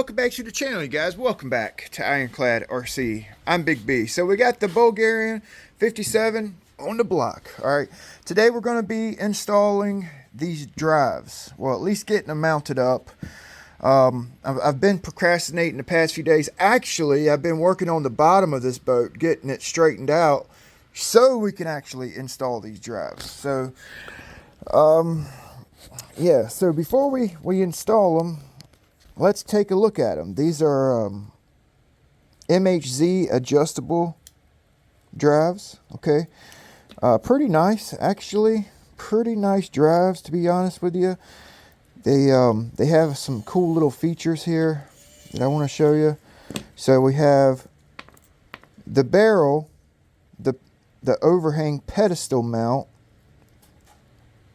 welcome back to the channel, you guys. Welcome back to Ironclad RC. I'm Big B. So we got the Bulgarian 57 on the block. All right, today we're going to be installing these drives. Well, at least getting them mounted up. I've been procrastinating the past few days. Actually, I've been working on the bottom of this boat, getting it straightened out so we can actually install these drives. So, yeah, so before we install them, let's take a look at them. These are MHZ adjustable drives, okay? Pretty nice, actually. Pretty nice drives, to be honest with you. They have some cool little features here that I want to show you. So we have the barrel, the overhang pedestal mount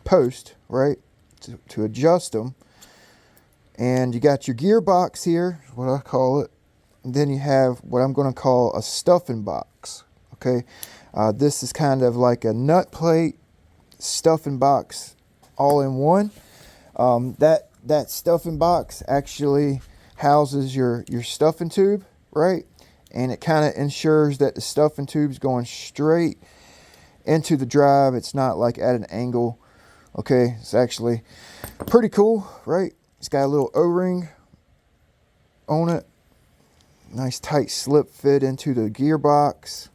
post, right, to adjust them. And you got your gearbox here, what I call it. And then you have what I'm going to call a stuffing box. Okay, this is kind of like a nut plate stuffing box all in one. That stuffing box actually houses your stuffing tube, right? And it kind of ensures that the stuffing tube's going straight into the drive. It's not like at an angle. Okay, it's actually pretty cool, right? It's got a little O-ring on it. Nice tight slip fit into the gearbox.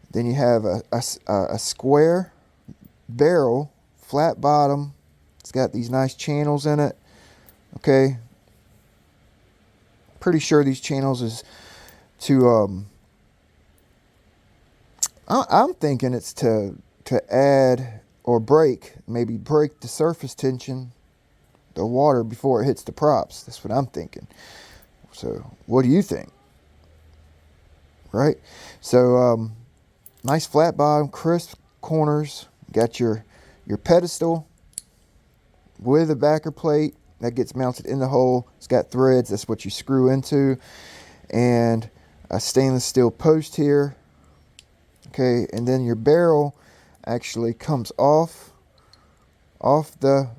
Then you have a square barrel, flat bottom. It's got these nice channels in it. Okay. Pretty sure these channels is to I'm thinking it's to add or maybe break the surface tension, the water, before it hits the props. That's what I'm thinking. So what do you think? Right? So nice flat bottom, crisp corners. Got your pedestal with a backer plate that gets mounted in the hole. It's got threads, that's what you screw into, and a stainless steel post here. Okay, and then your barrel actually comes off the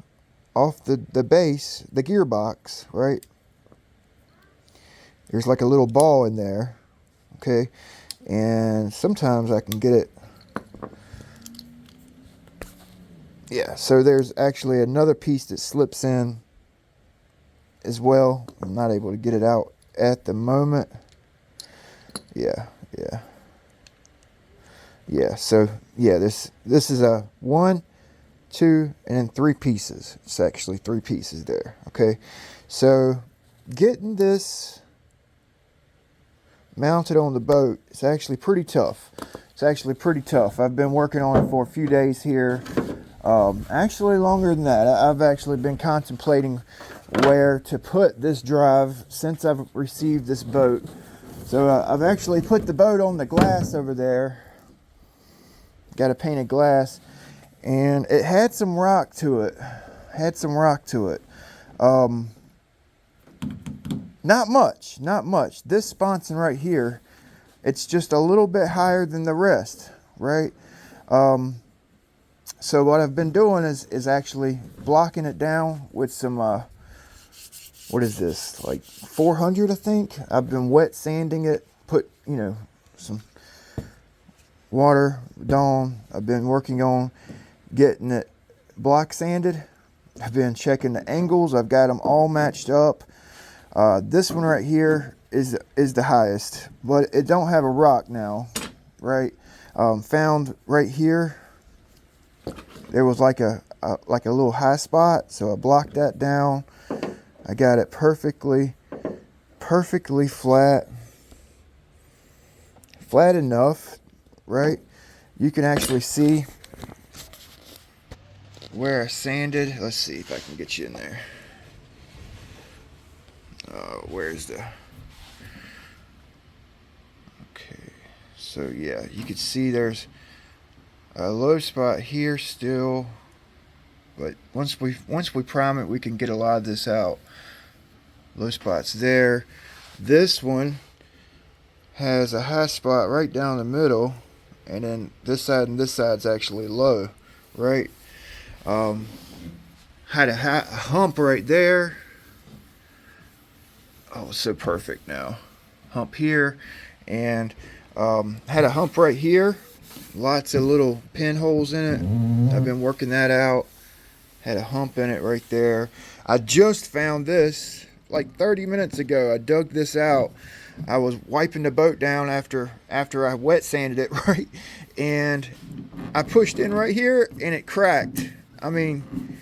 base, the gearbox, right? There's like a little ball in there, okay? And sometimes I can get it. Yeah, so there's actually another piece that slips in as well. I'm not able to get it out at the moment. Yeah. So yeah, this is a 1, 2, and then 3 pieces. It's actually 3 pieces there. Okay, so getting this mounted on the boat, it's actually pretty tough. I've been working on it for a few days here. Actually longer than that. I've actually been contemplating where to put this drive since I've received this boat. So I've actually put the boat on the glass over there. Got a painted glass, and it had some rock to it. Not much. This sponson right here, it's just a little bit higher than the rest, right? So what I've been doing is actually blocking it down with some, what is this, like 400, I think. I've been wet sanding it, put, some water down. I've been working on getting it block sanded. I've been checking the angles. I've got them all matched up. This one right here is the highest, but it don't have a rock now, right? Found right here, there was like a little high spot, so I blocked that down. I got it perfectly flat enough, right? You can actually see where I sanded. Let's see if I can get you in there. Where's the... Okay, so yeah, you can see there's a low spot here still, but once we prime it, we can get a lot of this out. Low spots there. This one has a high spot right down the middle, and then this side and this side's actually low, right? Had a hump right there. Oh, it's so perfect now. Hump here, and had a hump right here. Lots of little pinholes in it. I've been working that out. Had a hump in it right there. I just found this like 30 minutes ago. I dug this out. I was wiping the boat down after I wet sanded it, right? And I pushed in right here and it cracked. I mean,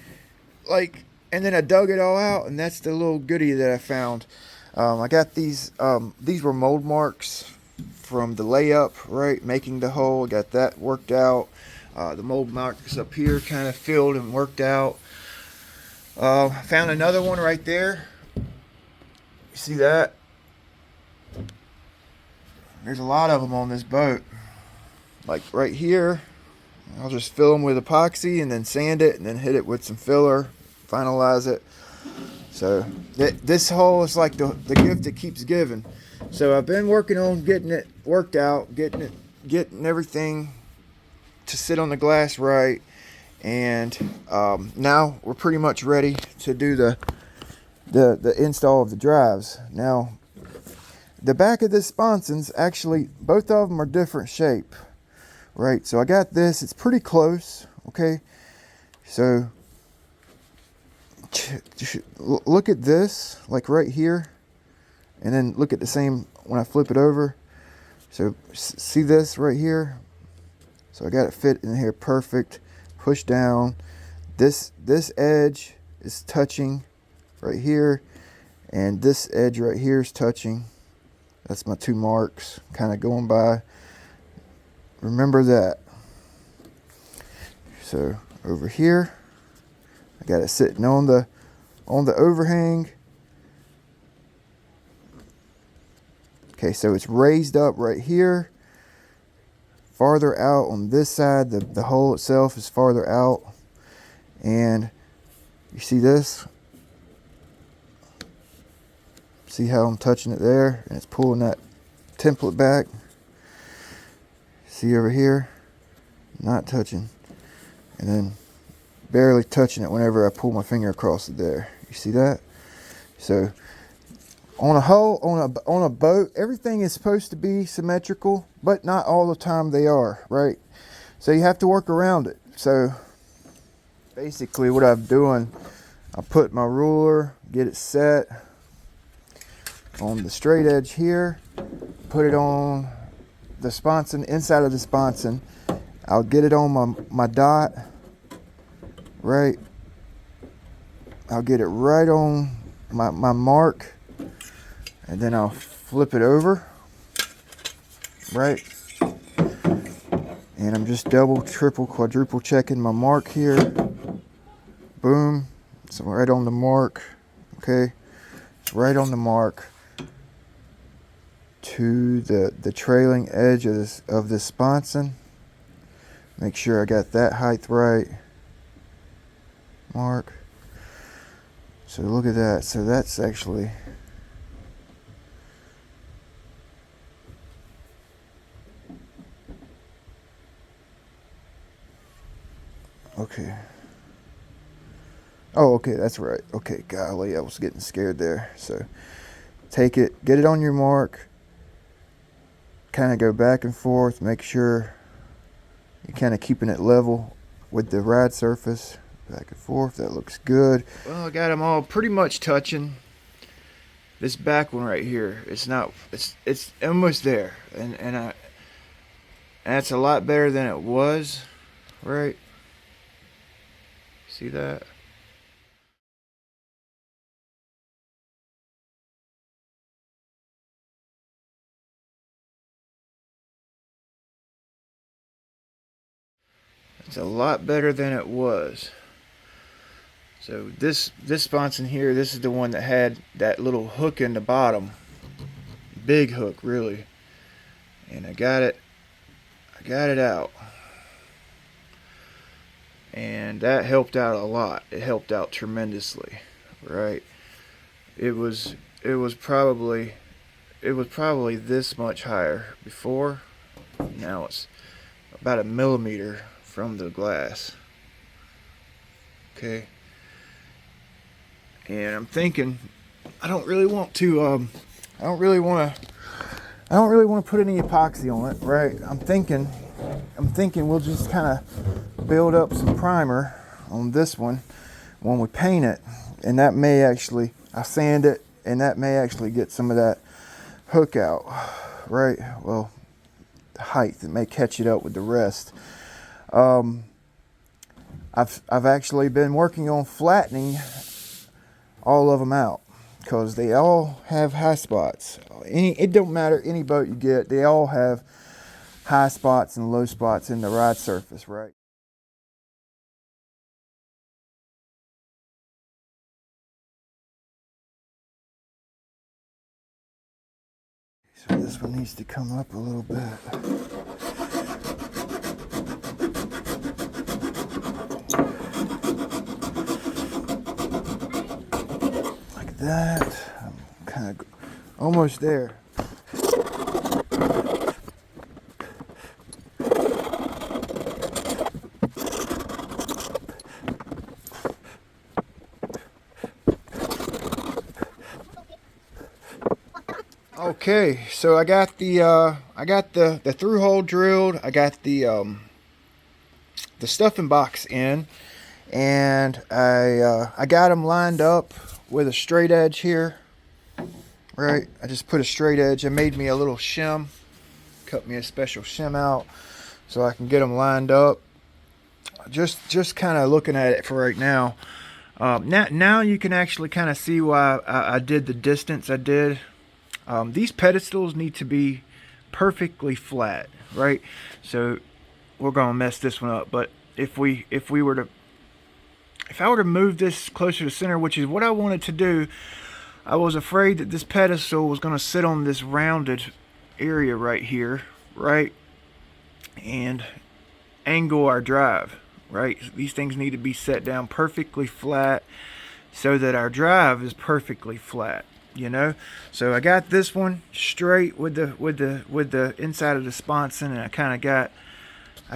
like, and then I dug it all out, and that's the little goodie that I found. I got these were mold marks from the layup, right? Making the hole. Got that worked out. The mold marks up here kind of filled and worked out. Found another one right there. You see that? There's a lot of them on this boat. Like right here, I'll just fill them with epoxy and then sand it and then hit it with some filler, finalize it. So this hole is like the gift that keeps giving. So I've been working on getting it worked out, getting everything to sit on the glass right, and now we're pretty much ready to do the install of the drives. Now, the back of this sponson's actually, both of them are different shape, right? So I got this, it's pretty close, okay? So look at this, like right here, and then look at the same when I flip it over. So see this right here? So I got it fit in here perfect. Push down. This edge is touching right here, and this edge right here is touching. That's my two marks kind of going by. Remember that. So over here, I got it sitting on the overhang. Okay, so it's raised up right here. Farther out on this side, the hole itself is farther out. And you see this? See how I'm touching it there? And it's pulling that template back. See over here? Not touching. And then barely touching it whenever I pull my finger across it there. You see that? So on a hull, on a boat, everything is supposed to be symmetrical, but not all the time they are, right? So you have to work around it. So basically what I'm doing, I put my ruler, get it set on the straight edge here, put it on the sponson, inside of the sponson. I'll get it on my dot, right? I'll get it right on my mark, and then I'll flip it over, right? And I'm just double, triple, quadruple checking my mark here. Boom, it's right on the mark, okay? It's right on the mark to the trailing edge of this sponson. Make sure I got that height right. Mark. So look at that. So that's actually okay. Oh, okay, that's right. Okay, golly, I was getting scared there. So take it, get it on your mark, kind of go back and forth, make sure you're kind of keeping it level with the ride surface. Back and forth, that looks good. Well, I got them all pretty much touching. This back one right here, it's almost there, and that's a lot better than it was, right? See that? It's a lot better than it was. So this sponson here, this is the one that had that little hook in the bottom. Big hook, really. And I got it out. And that helped out a lot. It helped out tremendously, right? It was probably this much higher before. Now it's about 1 millimeter from the glass. Okay. And I'm thinking I don't really want to I don't really want to put any epoxy on it, right? I'm thinking we'll just kind of build up some primer on this one when we paint it, and that may actually, I sand it, and that may actually get some of that hook out, right? Well, the height, it may catch it up with the rest. I've actually been working on flattening all of them out, because they all have high spots. It don't matter any boat you get, they all have high spots and low spots in the ride surface, right? So this one needs to come up a little bit. Like that. I'm kind of almost there. Okay, so I got the through hole drilled. I got the stuffing box in, and I got them lined up with a straight edge here. Right, I just put a straight edge. I made me a little shim, cut me a special shim out so I can get them lined up. Just kind of looking at it for right now. Now you can actually kind of see why I did the distance I did. These pedestals need to be perfectly flat, right? So we're gonna mess this one up. But if I were to move this closer to center, which is what I wanted to do, I was afraid that this pedestal was gonna sit on this rounded area right here, right, and angle our drive, right? These things need to be set down perfectly flat so that our drive is perfectly flat. You know, so I got this one straight with the inside of the sponson, and I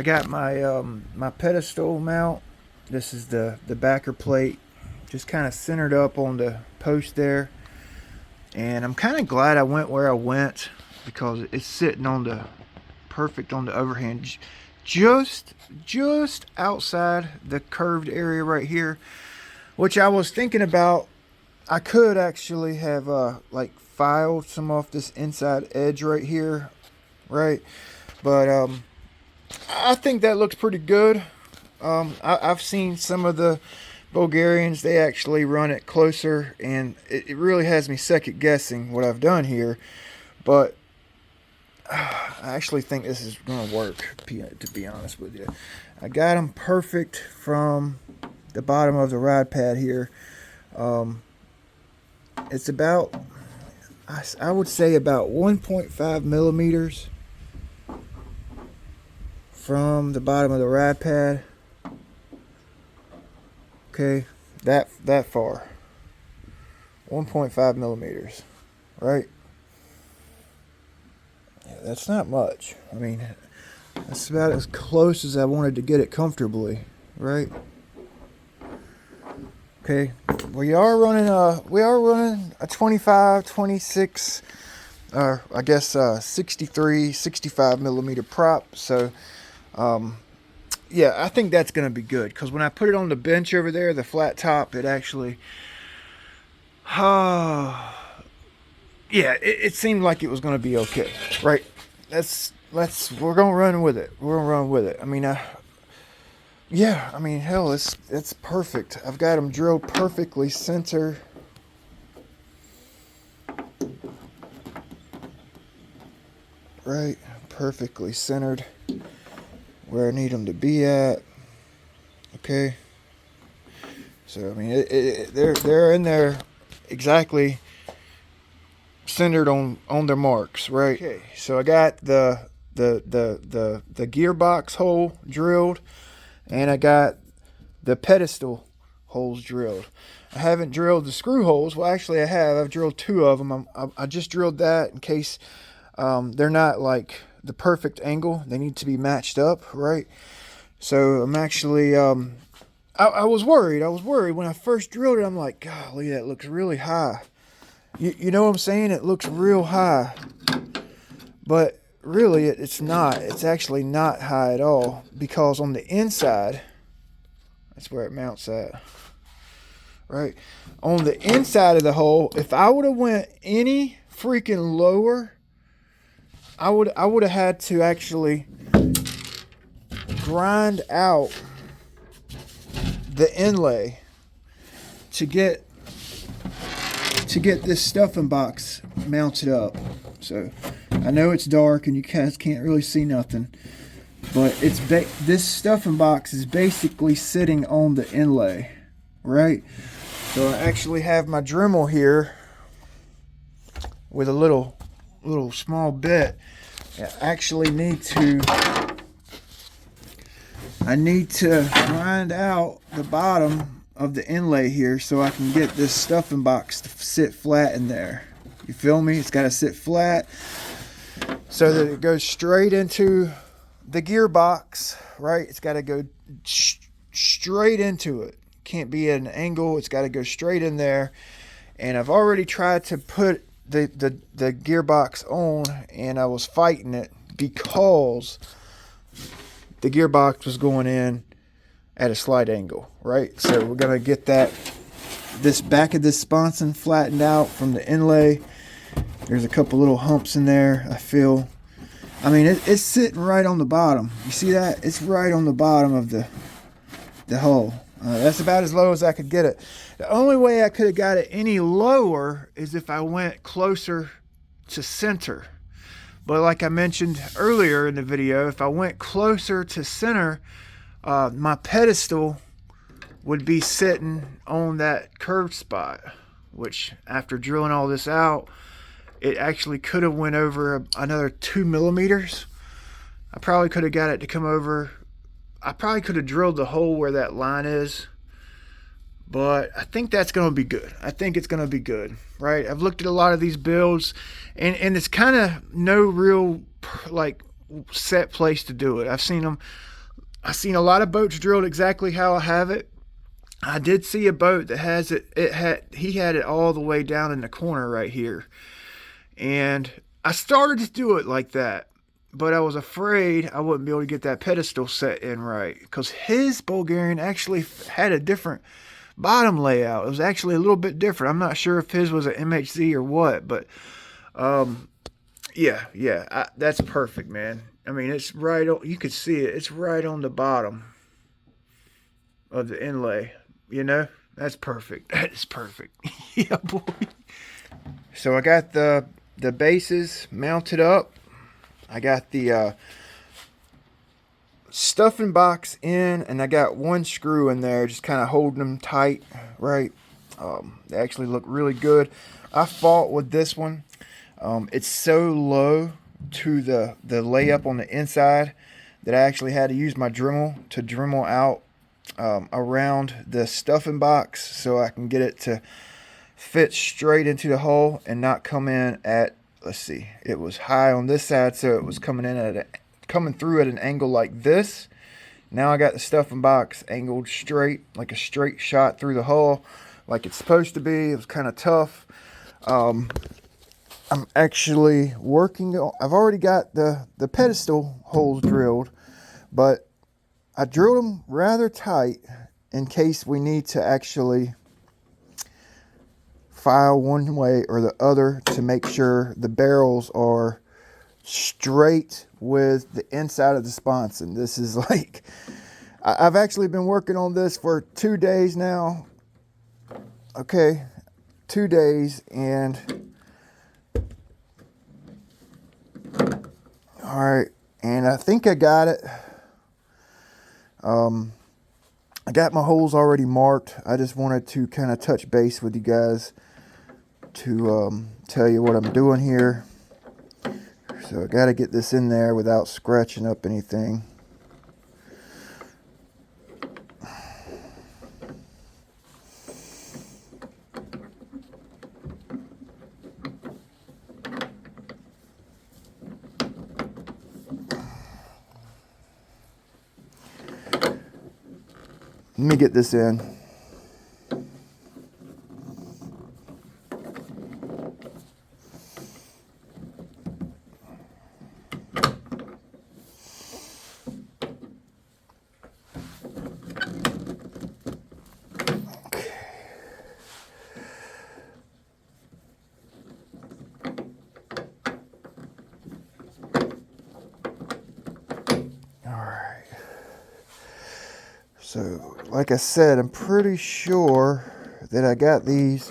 got my my pedestal mount. This is the backer plate, just kind of centered up on the post there, and I'm kind of glad I went where I went, because it's sitting on the perfect on the overhand, just outside the curved area right here, which I was thinking about. I could actually have like filed some off this inside edge right here, right? But I think that looks pretty good. I've seen some of the Bulgarians, they actually run it closer, and it really has me second guessing what I've done here. But I actually think this is going to work, to be honest with you. I got them perfect from the bottom of the rod pad here. It's about, I would say about 1.5 millimeters from the bottom of the rod pad. Okay, that far. 1.5 millimeters, right? Yeah, that's not much. I mean, that's about as close as I wanted to get it comfortably, right? Okay, we are running a 25, 26, I guess 63, 65 millimeter prop. So, yeah, I think that's going to be good, because when I put it on the bench over there, the flat top, it actually, yeah, it seemed like it was going to be okay, right? We're going to run with it. We're going to run with it. I mean, yeah, I mean, hell, it's perfect. I've got them drilled perfectly center. Right, perfectly centered where I need them to be at. Okay. So I mean, they're in there exactly centered on their marks, right? Okay. So I got the gearbox hole drilled, and I got the pedestal holes drilled. I haven't drilled the screw holes. Well, actually I have. I've drilled 2 of them. I just drilled that in case they're not like the perfect angle. They need to be matched up, right? So I'm actually, I was worried. I was worried when I first drilled it. I'm like, golly, that looks really high. You know what I'm saying? It looks real high, but really it's not. It's actually not high at all, because on the inside, that's where it mounts at. Right? On the inside of the hole, if I would have went any freaking lower, I would have had to actually grind out the inlay to get this stuffing box mounted up. So I know it's dark and you guys can't really see nothing, but this stuffing box is basically sitting on the inlay, right? So I actually have my Dremel here with a little small bit. I need to grind out the bottom of the inlay here so I can get this stuffing box to sit flat in there. You feel me? It's got to sit flat so that it goes straight into the gearbox, right? It's got to go straight into it. Can't be at an angle. It's got to go straight in there. And I've already tried to put the gearbox on, and I was fighting it because the gearbox was going in at a slight angle, right? So we're gonna get this back of this sponson flattened out from the inlay. There's a couple little humps in there, I feel. I mean, it's sitting right on the bottom. You see that? It's right on the bottom of the hull. That's about as low as I could get it. The only way I could have got it any lower is if I went closer to center. But like I mentioned earlier in the video, if I went closer to center, my pedestal would be sitting on that curved spot, which after drilling all this out, it actually could have went over another 2 millimeters. I probably could have got it to come over. I probably could have drilled the hole where that line is, but I think that's going to be good. I think it's going to be good, right? I've looked at a lot of these builds, and it's kind of no real like set place to do it. I've seen a lot of boats drilled exactly how I have it. I did see a boat that has he had it all the way down in the corner right here, and I started to do it like that. But I was afraid I wouldn't be able to get that pedestal set in right, because his Bulgarian actually had a different bottom layout. It was actually a little bit different. I'm not sure if his was an MHZ or what, but yeah, that's perfect, man. I mean, it's right on, you could see it. It's right on the bottom of the inlay, you know? That's perfect. That is perfect. Yeah, boy. So I got the bases mounted up. I got the stuffing box in, and I got one screw in there just kind of holding them tight, right? They actually look really good. I fought with this one. It's so low to the layup on the inside that I actually had to use my Dremel to Dremel out around the stuffing box so I can get it to fit straight into the hole and not come in at, let's see, it was high on this side, so it was coming through at an angle like this. Now I got the stuffing box angled straight, like a straight shot through the hull, like it's supposed to be. It was kind of tough. I'm actually working on, I've already got the pedestal holes drilled, but I drilled them rather tight in case we need to actually file one way or the other to make sure the barrels are straight with the inside of the sponson. This is like, I've actually been working on this for 2 days now. Okay, 2 days, and all right, and I think I got it. I got my holes already marked. I just wanted to kind of touch base with you guys to tell you what I'm doing here. So I got to get this in there without scratching up anything. Let me get this in. So, like I said, I'm pretty sure that I got these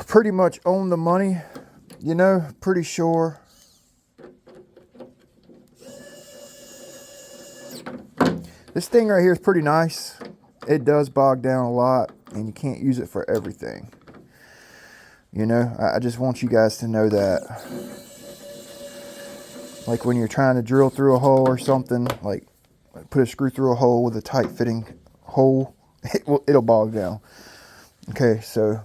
pretty much on the money, you know, pretty sure. This thing right here is pretty nice. It does bog down a lot, and you can't use it for everything. You know, I just want you guys to know that. Like when you're trying to drill through a hole or something, like put a screw through a hole with a tight fitting hole, it'll bog down. Okay, so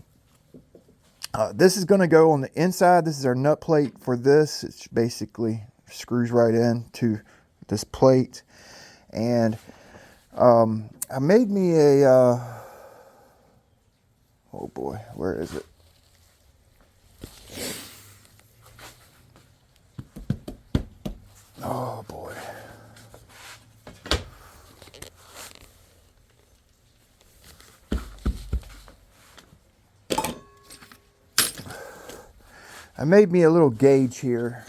this is going to go on the inside. This is our nut plate for this. It's basically screws right in to this plate. And I made me a, oh boy, where is it? Oh boy. I made me a little gauge here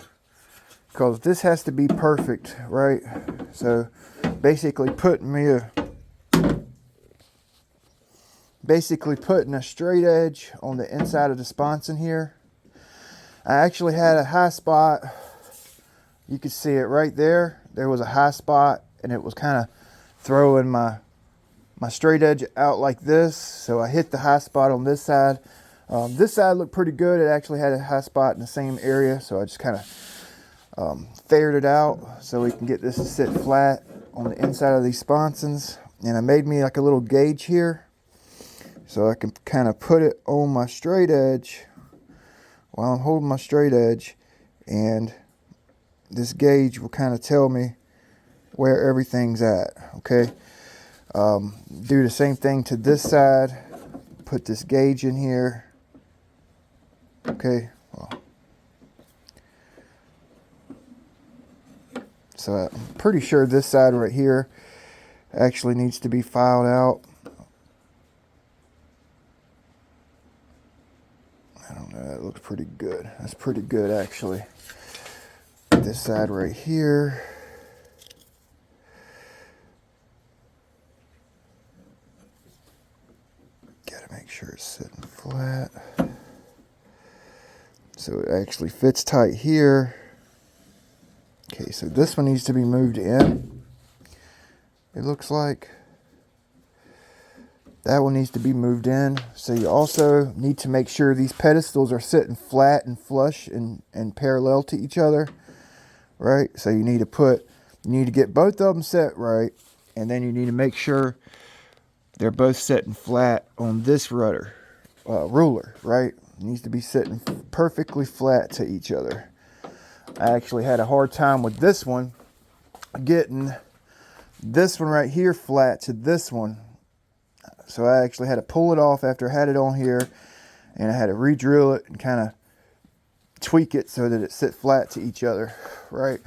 because this has to be perfect, right? So basically putting a straight edge on the inside of the sponson here. I actually had a high spot. You could see it right there. There was a high spot, and it was kind of throwing my straight edge out like this. So I hit the high spot on this side. This side looked pretty good. It actually had a high spot in the same area. So I just kind of ferreted it out so we can get this to sit flat on the inside of these sponsons. And I made me like a little gauge here so I can kind of put it on my straight edge while I'm holding my straight edge, and this gauge will kind of tell me where everything's at. Okay, do the same thing to this side. Put this gauge in here. Okay, well, so I'm pretty sure this side right here actually needs to be filed out. I don't know, that looks pretty good. That's pretty good actually. This side right here. Gotta make sure it's sitting flat. So it actually fits tight here. Okay, so this one needs to be moved in. It looks like that one needs to be moved in. So you also need to make sure these pedestals are sitting flat and flush and parallel to each other, right? So you need to get both of them set right, and then you need to make sure they're both sitting flat on this ruler, right? It needs to be sitting perfectly flat to each other. I actually had a hard time with this one, getting this one right here flat to this one. So I actually had to pull it off after I had it on here, and I had to re-drill it and kind of tweak it so that it sit flat to each other, right?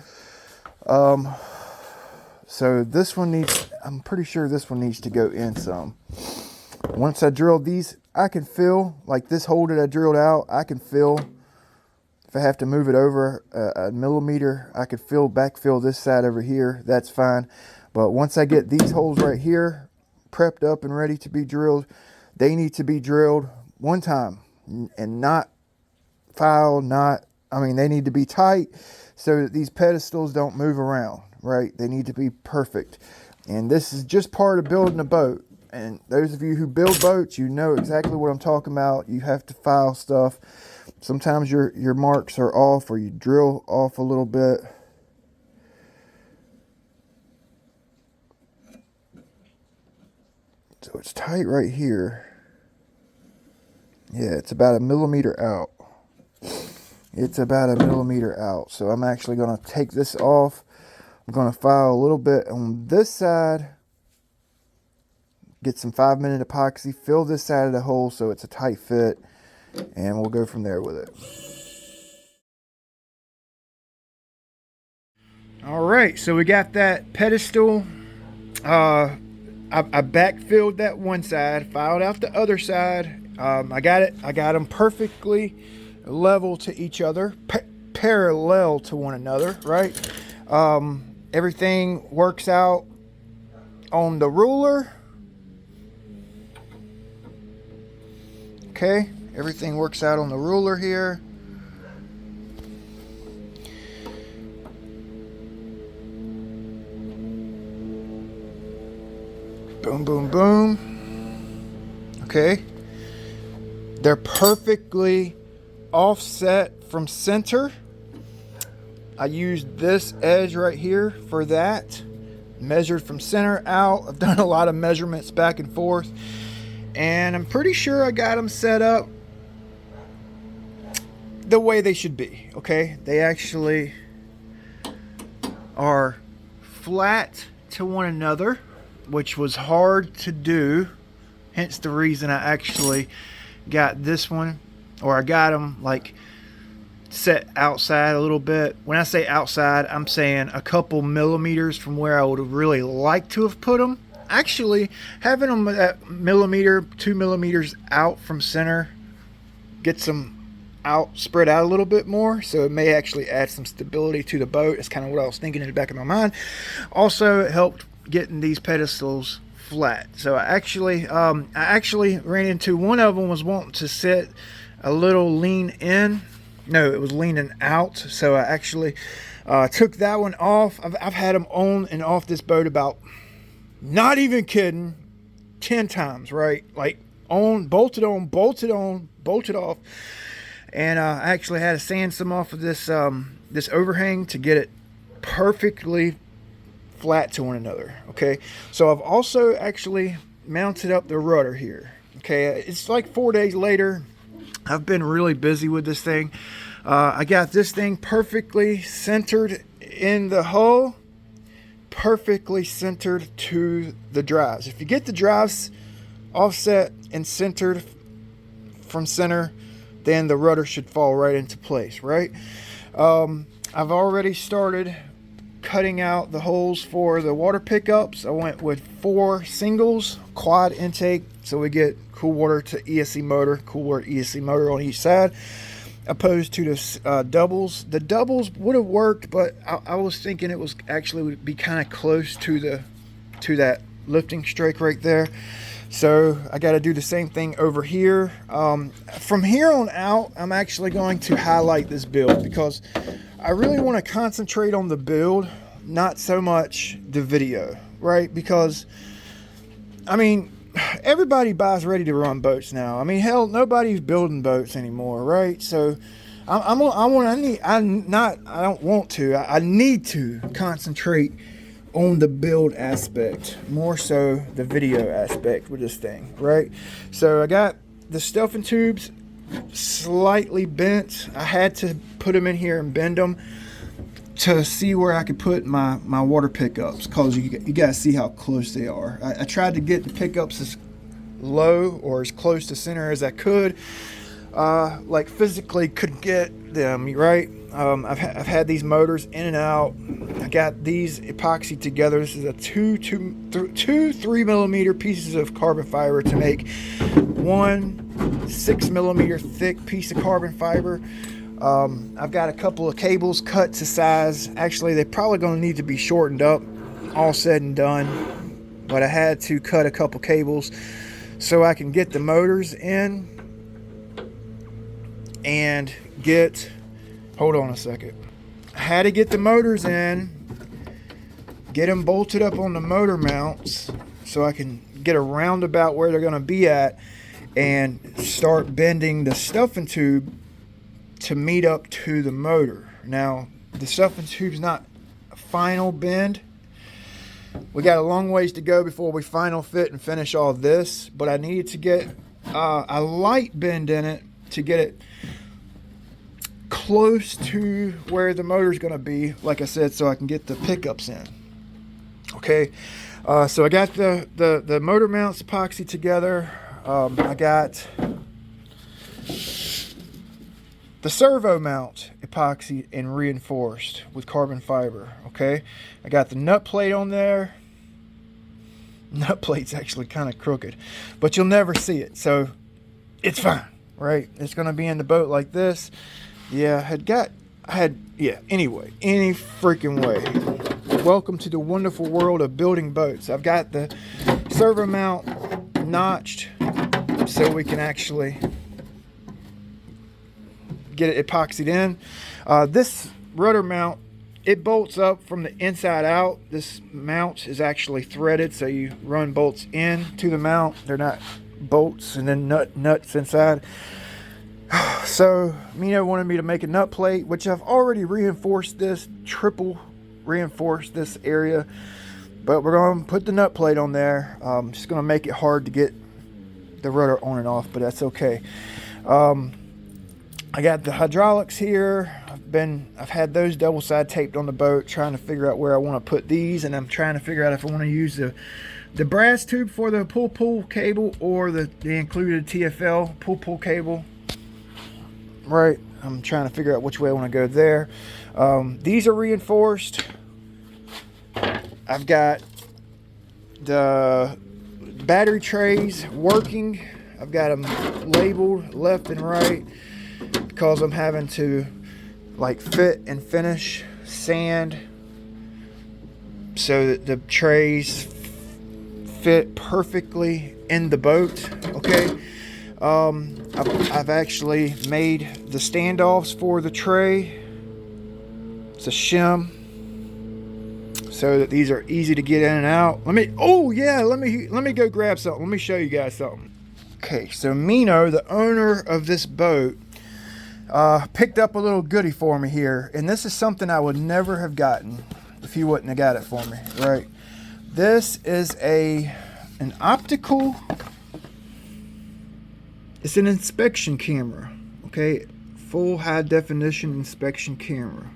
So this one needs, I'm pretty sure this one needs to go in some. Once I drilled these, I can feel, like this hole that I drilled out, I can feel, if I have to move it over a millimeter, I could backfill this side over here, that's fine. But once I get these holes right here prepped up and ready to be drilled, they need to be drilled one time and not filed, they need to be tight so that these pedestals don't move around, right? They need to be perfect. And this is just part of building a boat. And those of you who build boats, you know exactly what I'm talking about. You have to file stuff. Sometimes your marks are off, or you drill off a little bit. So it's tight right here. Yeah, it's about a millimeter out. It's about a millimeter out. So I'm actually going to take this off. I'm going to file a little bit on this side. Get some 5-minute epoxy. Fill this side of the hole so it's a tight fit. And we'll go from there with it. All right, so we got that pedestal. I backfilled that one side, filed out the other side. I got them perfectly level to each other, parallel to one another, right? Everything works out on the ruler. Okay, everything works out on the ruler here. Boom, boom, boom. Okay. They're perfectly offset from center. I used this edge right here for that. Measured from center out. I've done a lot of measurements back and forth. And I'm pretty sure I got them set up the way they should be. Okay. They actually are flat to one another, which was hard to do, hence the reason I actually got this one, or I got them like set outside a little bit. When I say outside, I'm saying a couple millimeters from where I would have really liked to have put them. Actually, having them at millimeter, 2 millimeters out from center gets them out, spread out a little bit more, so it may actually add some stability to the boat. It's kind of what I was thinking in the back of my mind. Also, it helped getting these pedestals flat. So I actually ran into one of them was wanting to sit a little lean in. No, it was leaning out. So I actually took that one off. I've had them on and off this boat about, not even kidding, 10 times, right? Like on, bolted off. And I actually had to sand some off of this this overhang to get it perfectly flat to one another. Okay, so I've also actually mounted up the rudder here. Okay, it's like 4 days later. I've been really busy with this thing. I got this thing perfectly centered in the hull, perfectly centered to the drives. If you get the drives offset and centered from center, then the rudder should fall right into place, right? I've already started cutting out the holes for the water pickups. I went with 4 singles, quad intake, so we get cool water to ESC motor, cool water ESC motor on each side, opposed to the doubles. The doubles would have worked, but I was thinking it was actually would be kind of close to that lifting strake right there. So I got to do the same thing over here. From here on out, I'm actually going to highlight this build because I really want to concentrate on the build, not so much the video, right? Because, I mean, everybody buys ready to run boats now. I mean, hell, nobody's building boats anymore, right? So I need to concentrate on the build aspect, more so the video aspect with this thing, right? So I got the stuffing tubes slightly bent. I had to put them in here and bend them to see where I could put my water pickups, because you gotta see how close they are. I tried to get the pickups as low or as close to center as I could, like physically could get them, right? I've had these motors in and out. I got these epoxy together. This is a two 3 millimeter pieces of carbon fiber to make one 6 millimeter thick piece of carbon fiber. I've got a couple of cables cut to size. Actually, they're probably going to need to be shortened up, all said and done. But I had to cut a couple cables so I can get the motors in and get, hold on a second. I had to get the motors in, get them bolted up on the motor mounts so I can get a roundabout where they're going to be at and start bending the stuffing tube to meet up to the motor. Now, the stuffing tube's not a final bend. We got a long ways to go before we final fit and finish all this, but I needed to get a light bend in it to get it close to where the motor's going to be, like I said, so I can get the pickups in. Okay, so I got the motor mounts epoxy together. I got the servo mount epoxy and reinforced with carbon fiber. Okay, I got the nut plate on there. Nut plate's actually kind of crooked, but you'll never see it, so it's fine, right? It's going to be in the boat like this. Yeah, anyway, any freaking way. welcome to the wonderful world of building boats. I've got the servo mount notched so we can actually get it epoxied in. This rudder mount, it bolts up from the inside out. This mount is actually threaded, so you run bolts in to the mount. They're not bolts and then nuts inside. So Mino wanted me to make a nut plate, which I've already reinforced this, triple reinforced this area, but we're going to put the nut plate on there. Just going to make it hard to get the rudder on and off, but that's okay. I got the hydraulics here. I've had those double side taped on the boat, trying to figure out where I want to put these, and I'm trying to figure out if I want to use the brass tube for the pull cable or the included TFL pull cable. Right, I'm trying to figure out which way I want to go there. These are reinforced. I've got the battery trays working. I've got them labeled left and right because I'm having to like fit and finish sand so that the trays fit perfectly in the boat. Okay. I've actually made the standoffs for the tray. It's a shim so that these are easy to get in and out. Let me go grab something. Let me show you guys something. Okay, so Mino, the owner of this boat, picked up a little goodie for me here, and this is something I would never have gotten if he wouldn't have got it for me, right? This is an optical, it's an inspection camera, okay? Full high definition inspection camera.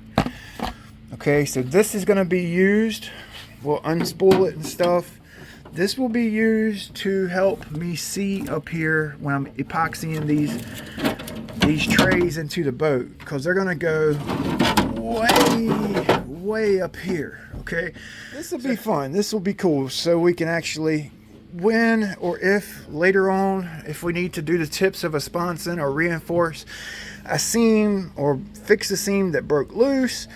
Okay, so this is going to be used, we'll unspool it and stuff. This will be used to help me see up here when I'm epoxying these trays into the boat, because they're going to go way up here. Okay, this will be fun. This will be cool, so we can actually, when or if later on, if we need to do the tips of a sponson or reinforce a seam or fix a seam that broke loose,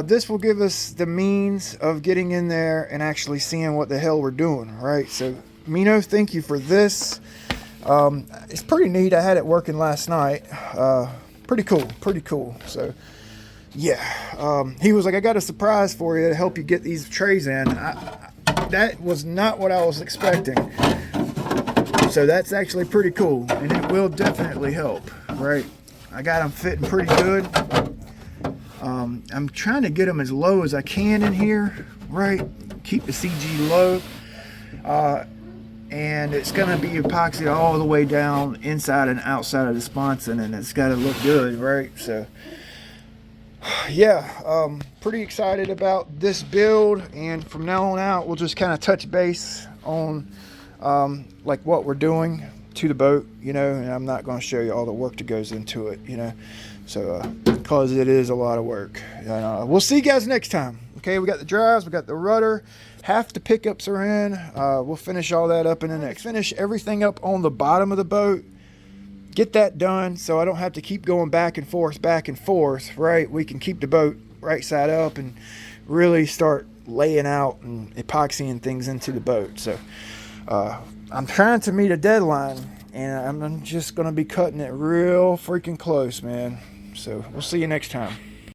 this will give us the means of getting in there and actually seeing what the hell we're doing, right? So Mino, thank you for this. It's pretty neat. I had it working last night. Pretty cool. So yeah, he was like, I got a surprise for you to help you get these trays in. That was not what I was expecting. So that's actually pretty cool, and it will definitely help, right? I got them fitting pretty good. I'm trying to get them as low as I can in here, right? Keep the CG low. And it's going to be epoxy all the way down inside and outside of the sponson, and it's got to look good, right? So yeah, pretty excited about this build, and from now on out we'll just kind of touch base on like what we're doing to the boat, you know, and I'm not going to show you all the work that goes into it, you know, so because it is a lot of work. We'll see you guys next time. Okay, we got the drives, we got the rudder, half the pickups are in. We'll finish all that up in the next. Finish everything up on the bottom of the boat, get that done so I don't have to keep going back and forth, right? We can keep the boat right side up and really start laying out and epoxying things into the boat. So I'm trying to meet a deadline, and I'm just going to be cutting it real freaking close, man. So we'll see you next time.